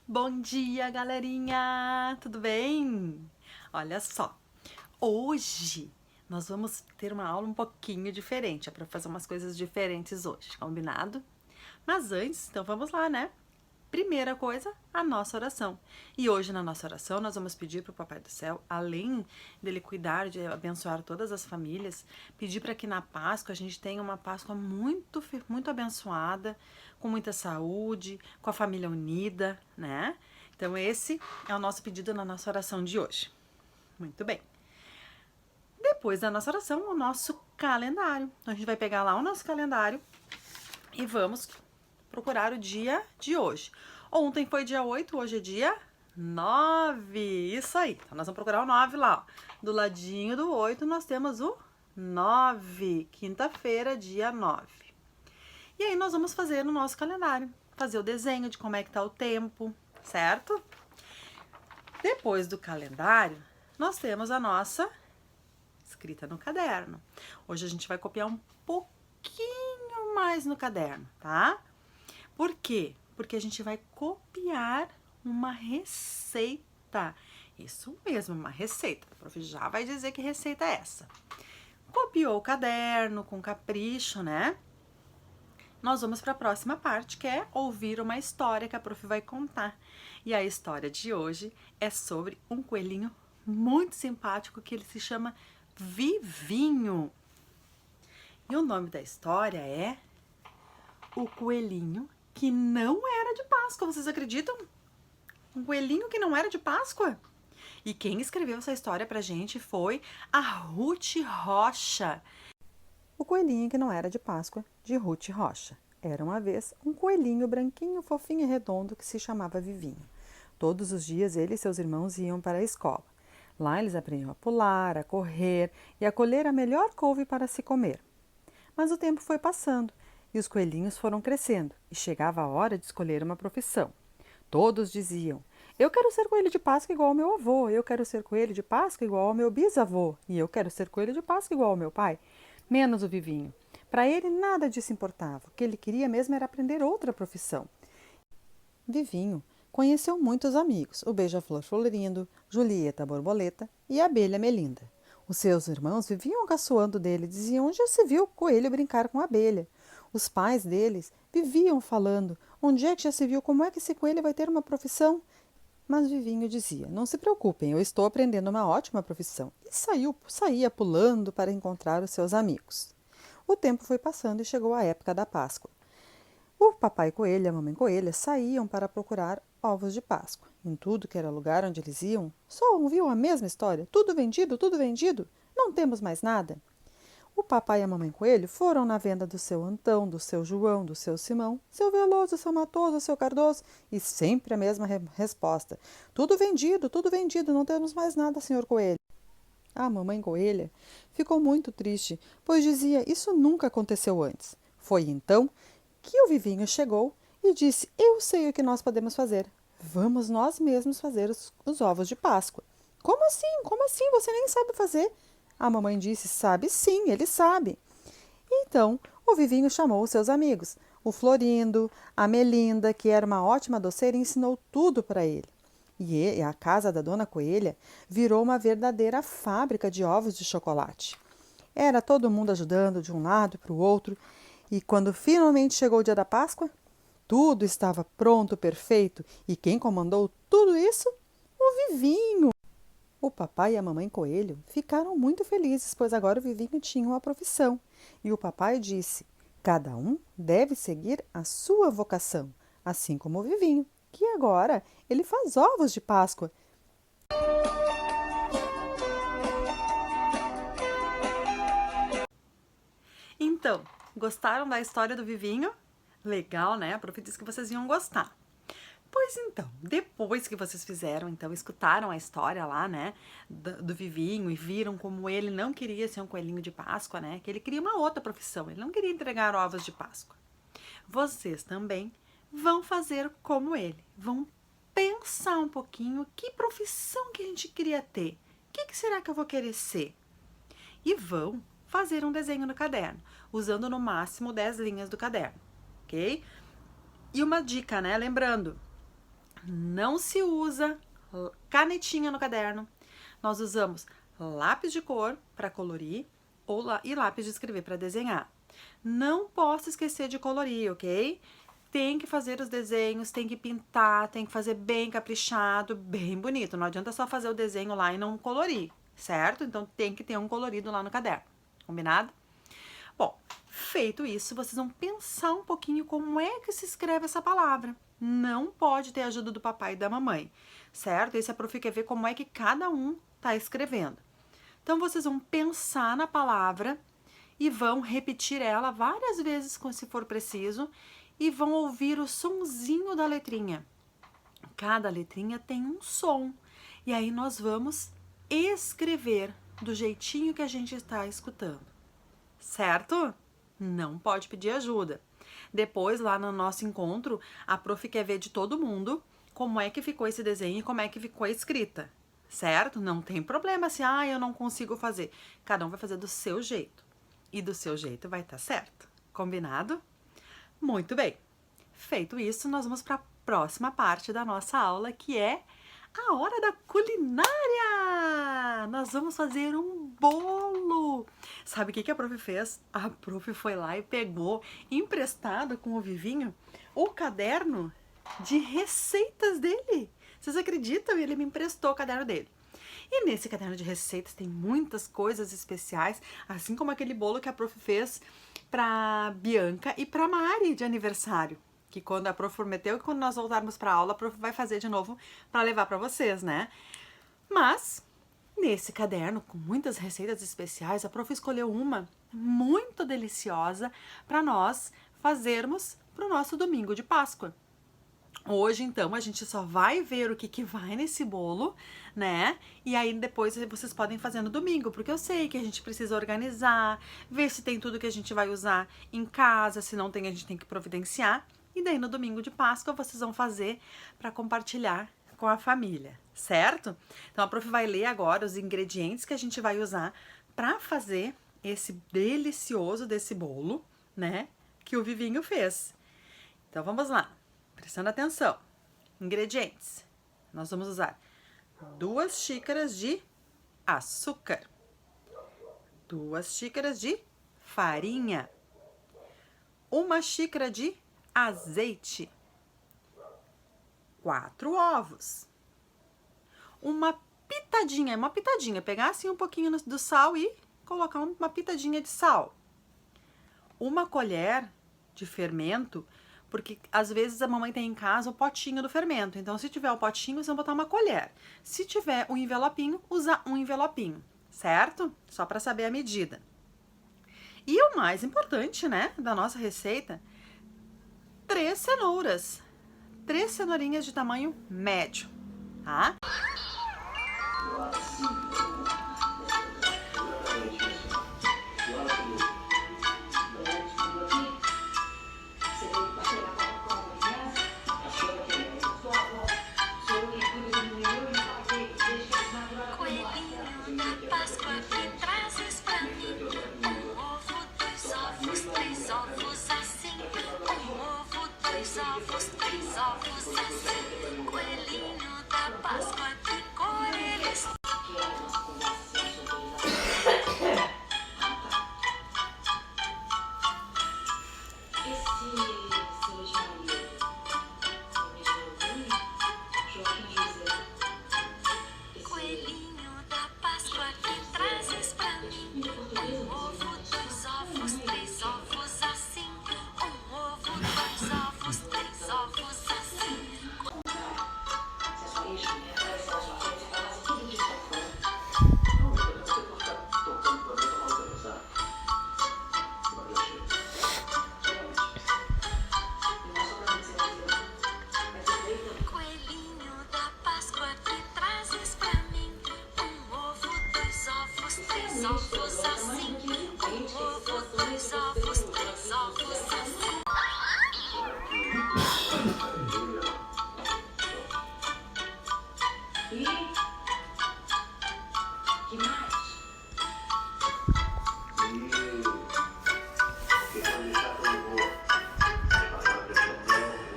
Bom dia, galerinha! Tudo bem? Olha só, hoje nós vamos ter uma aula um pouquinho diferente, é para fazer umas coisas diferentes hoje, combinado? Mas antes, então vamos lá, né? Primeira coisa, a nossa oração. E hoje na nossa oração nós vamos pedir para o Papai do Céu, além dele cuidar de abençoar todas as famílias, pedir para que na Páscoa a gente tenha uma Páscoa muito abençoada, com muita saúde, com a família unida, né? Então esse é o nosso pedido na nossa oração de hoje. Muito bem. Depois da nossa oração, o nosso calendário. Então a gente vai pegar lá o nosso calendário e vamos procurar o dia de hoje. Ontem foi dia 8, hoje é dia 9. Isso aí. Então nós vamos procurar o 9 lá, ó. Do ladinho do 8 nós temos o 9. Quinta-feira, dia 9. E aí nós vamos fazer no nosso calendário, fazer o desenho de como é que tá o tempo, certo? Depois do calendário, nós temos a nossa escrita no caderno. Hoje a gente vai copiar um pouquinho mais no caderno, tá? Por quê? Porque a gente vai copiar uma receita. Isso mesmo, uma receita. O prof já vai dizer que receita é essa. Copiou o caderno com capricho, né? Nós vamos para a próxima parte, que é ouvir uma história que a prof vai contar. E a história de hoje é sobre um coelhinho muito simpático que ele se chama Vivinho. E o nome da história é O Coelhinho que Não Era de Páscoa. Vocês acreditam? Um coelhinho que não era de Páscoa? E quem escreveu essa história pra gente foi a Ruth Rocha. O coelhinho que não era de Páscoa, de Ruth Rocha. Era uma vez um coelhinho branquinho, fofinho e redondo que se chamava Vivinho. Todos os dias ele e seus irmãos iam para a escola. Lá eles aprendiam a pular, a correr e a colher a melhor couve para se comer. Mas o tempo foi passando e os coelhinhos foram crescendo e chegava a hora de escolher uma profissão. Todos diziam: eu quero ser coelho de Páscoa igual ao meu avô, eu quero ser coelho de Páscoa igual ao meu bisavô, e eu quero ser coelho de Páscoa igual ao meu pai. Menos o Vivinho. Para ele nada disso importava. O que ele queria mesmo era aprender outra profissão. Vivinho conheceu muitos amigos: o beija-flor Florindo, Julieta Borboleta e a abelha Melinda. Os seus irmãos viviam caçoando dele, diziam: onde já se viu o coelho brincar com a abelha? Os pais deles viviam falando: onde é que já se viu? Como é que esse coelho vai ter uma profissão? Mas Vivinho dizia: não se preocupem, eu estou aprendendo uma ótima profissão. E saía pulando para encontrar os seus amigos. O tempo foi passando e chegou a época da Páscoa. O papai coelho e a mamãe coelha saíam para procurar ovos de Páscoa. Em tudo que era lugar onde eles iam, só ouviam a mesma história: tudo vendido, tudo vendido, não temos mais nada. O papai e a mamãe coelho foram na venda do seu Antão, do seu João, do seu Simão, seu Veloso, seu Matoso, seu Cardoso, e sempre a mesma resposta: tudo vendido, não temos mais nada, senhor coelho. A mamãe coelha ficou muito triste, pois dizia: isso nunca aconteceu antes. Foi então que o Vivinho chegou e disse: eu sei o que nós podemos fazer. Vamos nós mesmos fazer os ovos de Páscoa. Como assim? Como assim? Você nem sabe fazer? A mamãe disse: sabe sim, ele sabe. Então o Vivinho chamou os seus amigos. O Florindo, a Melinda, que era uma ótima doceira, ensinou tudo para ele. E a casa da Dona Coelha virou uma verdadeira fábrica de ovos de chocolate. Era todo mundo ajudando de um lado para o outro, e quando finalmente chegou o dia da Páscoa, tudo estava pronto, perfeito, e quem comandou tudo isso? O Vivinho! O papai e a mamãe coelho ficaram muito felizes, pois agora o Vivinho tinha uma profissão. E o papai disse: cada um deve seguir a sua vocação, assim como o Vivinho, que agora ele faz ovos de Páscoa. Então, gostaram da história do Vivinho? Legal, né? A prof disse que vocês iam gostar. Pois então, depois que vocês fizeram, então, escutaram a história lá, né, do Vivinho e viram como ele não queria ser um coelhinho de Páscoa, né, que ele queria uma outra profissão, ele não queria entregar ovos de Páscoa. Vocês também vão fazer como ele, vão pensar um pouquinho que profissão que a gente queria ter, o que será que eu vou querer ser? E vão fazer um desenho no caderno, usando no máximo 10 linhas do caderno, ok? E uma dica, né, lembrando, não se usa canetinha no caderno. Nós usamos lápis de cor para colorir e lápis de escrever para desenhar. Não posso esquecer de colorir, ok? Tem que fazer os desenhos, tem que pintar, tem que fazer bem caprichado, bem bonito. Não adianta só fazer o desenho lá e não colorir, certo? Então tem que ter um colorido lá no caderno, combinado? Bom, feito isso, vocês vão pensar um pouquinho como é que se escreve essa palavra. Não pode ter ajuda do papai e da mamãe, certo? Esse a prof quer ver como é que cada um está escrevendo. Então, vocês vão pensar na palavra e vão repetir ela várias vezes, se for preciso, e vão ouvir o sonzinho da letrinha. Cada letrinha tem um som. E aí nós vamos escrever do jeitinho que a gente está escutando. Certo? Não pode pedir ajuda. Depois, lá no nosso encontro, a prof quer ver de todo mundo como é que ficou esse desenho e como é que ficou a escrita. Certo? Não tem problema se, eu não consigo fazer. Cada um vai fazer do seu jeito. E do seu jeito vai estar certo. Combinado? Muito bem. Feito isso, nós vamos para a próxima parte da nossa aula, que é a hora da culinária! Nós vamos fazer um bolo! Sabe o que a prof fez? A prof foi lá e pegou, emprestado com o Vivinho, o caderno de receitas dele. Vocês acreditam? Ele me emprestou o caderno dele. E nesse caderno de receitas tem muitas coisas especiais, assim como aquele bolo que a prof fez para Bianca e para Mari de aniversário. Que quando a prof prometeu que quando nós voltarmos para a aula, a prof vai fazer de novo para levar para vocês, né? Mas, nesse caderno, com muitas receitas especiais, a prof escolheu uma muito deliciosa para nós fazermos para o nosso domingo de Páscoa. Hoje, então, a gente só vai ver o que vai nesse bolo, né? E aí depois vocês podem fazer no domingo, porque eu sei que a gente precisa organizar, ver se tem tudo que a gente vai usar em casa, se não tem, a gente tem que providenciar. E daí no domingo de Páscoa vocês vão fazer para compartilhar com a família, certo? Então a prof vai ler agora os ingredientes que a gente vai usar para fazer esse delicioso desse bolo, né? Que o Vivinho fez. Então vamos lá. Prestando atenção. Ingredientes. Nós vamos usar 2 xícaras de açúcar, 2 xícaras de farinha, 1 xícara de azeite, 4 ovos, uma pitadinha, pegar assim um pouquinho do sal e colocar uma pitadinha de sal, 1 colher de fermento, porque às vezes a mamãe tem em casa o potinho do fermento. Então, se tiver o potinho, você vai botar 1 colher. Se tiver um envelopinho, usa um envelopinho, certo? Só para saber a medida. E o mais importante, né, da nossa receita, 3 cenouras. 3 cenourinhas de tamanho médio, tá?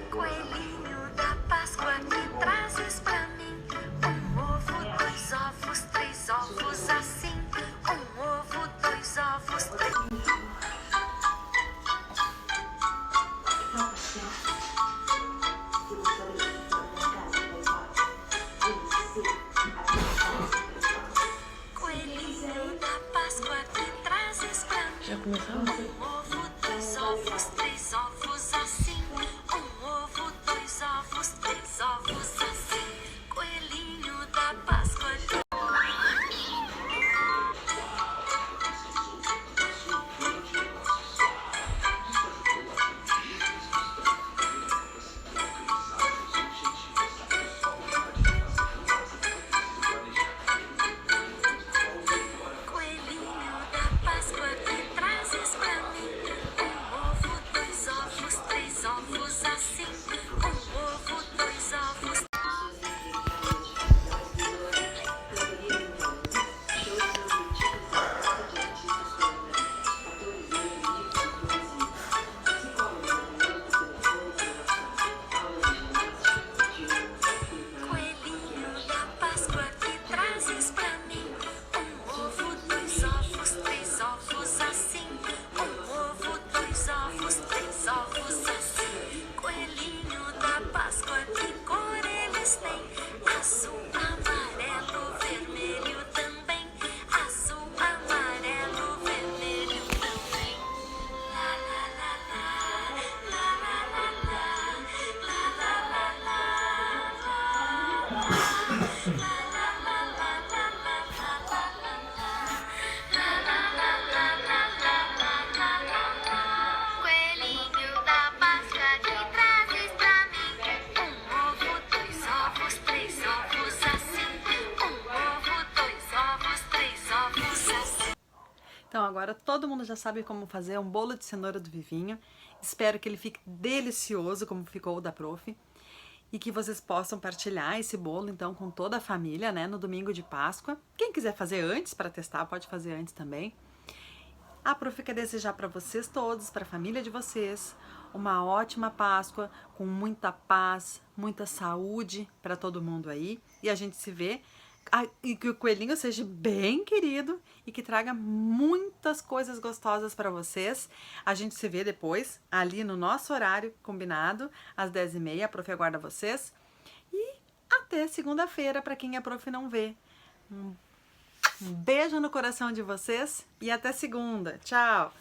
Coelhinho da Páscoa que traz Coelhinho da Páscoa, que trazes pra mim? Já começou? Um ovo, dois ovos, três ovos assim. Um ovo, dois ovos, três ovos assim. Coelhinho da Páscoa. Coelhinho da Páscoa, que trazes pra mim? Um ovo, dois ovos, três ovos assim. Um ovo, dois ovos. Coelhinho da Páscoa, que trazes pra mim? Um ovo, dois ovos, três ovos assim. Um ovo, dois ovos, três ovos assim. Coelhinho da Páscoa, que cor eles têm? Azul, amarelo, vermelho também. Azul, amarelo, vermelho também. La la la la, la la la la, la la la la, Coelhinho da Páscoa, que trazes pra mim? Um ovo, dois ovos, três ovos assim. Um ovo, dois ovos, três ovos assim. Então agora todo mundo já sabe como fazer um bolo de cenoura do Vivinho. Espero que ele fique delicioso como ficou o da Prof. E que vocês possam partilhar esse bolo então com toda a família, né, no domingo de Páscoa. Quem quiser fazer antes para testar, pode fazer antes também. A Prof quer desejar para vocês todos, para a família de vocês, uma ótima Páscoa, com muita paz, muita saúde para todo mundo aí. E a gente se vê. E que o coelhinho seja bem querido e que traga muitas coisas gostosas para vocês. A gente se vê depois, ali no nosso horário combinado, às 10h30. A Prof aguarda vocês. E até segunda-feira, para quem a Prof não vê. Um beijo no coração de vocês e até segunda. Tchau!